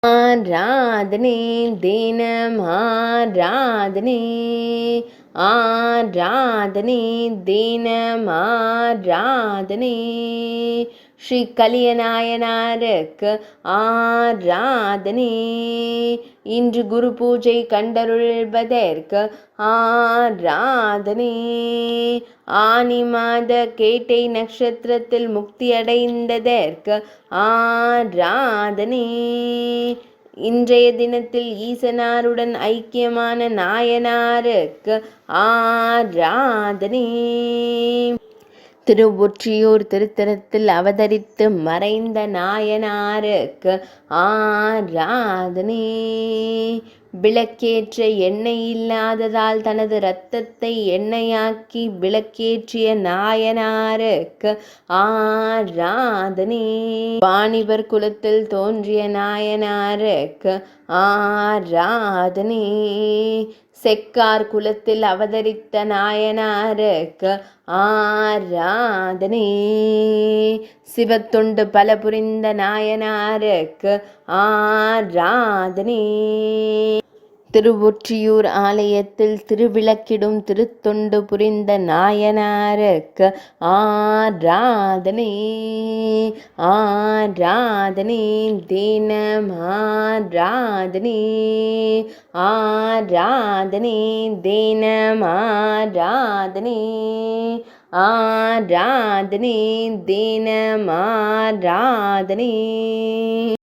ஆராதனை தினம் ஆராதனை ஆராதனை தினம் ஆராதனை ஸ்ரீ கலியநாயனாருக்கு ஆராதனை இன்று குரு பூஜை கண்டருள்வதற்கு ஆராதனை ஆனி மாத கேட்டை நட்சத்திரத்தில் முக்தி அடைந்ததற்கு ஆராதனை இன்றைய தினத்தில் ஈசனாருடன் ஐக்கியமான நாயனாருக்கு ஆராதனை திருவொற்றியூர் திருத்தலத்தில் அவதரித்து மறைந்த நாயனாருக்கு ஆராதனை விளக்கேற்ற எண்ணெய் இல்லாததால் தனது இரத்தத்தை எண்ணெயாக்கி விளக்கேற்றிய நாயனாருக்கு ஆராதனை வாணிபர் குலத்தில் தோன்றிய நாயனாருக்கு ஆராதனை செக்கார் குலத்தில் அவதரித்த நாயனாருக்கு ஆராதனை சிவத்தொண்டு பல புரிந்த நாயனாருக்கு ஆராதனை திருவொற்றியூர் ஆலயத்தில் திருவிளக்கிடும் திருத்தொண்டு புரிந்த நாயனாருக்கு ஆராதனை ஆராதனை தினம் ஆராதனை ஆராதனை தினம் ஆராதனை ஆராதனை தினம் ஆராதனை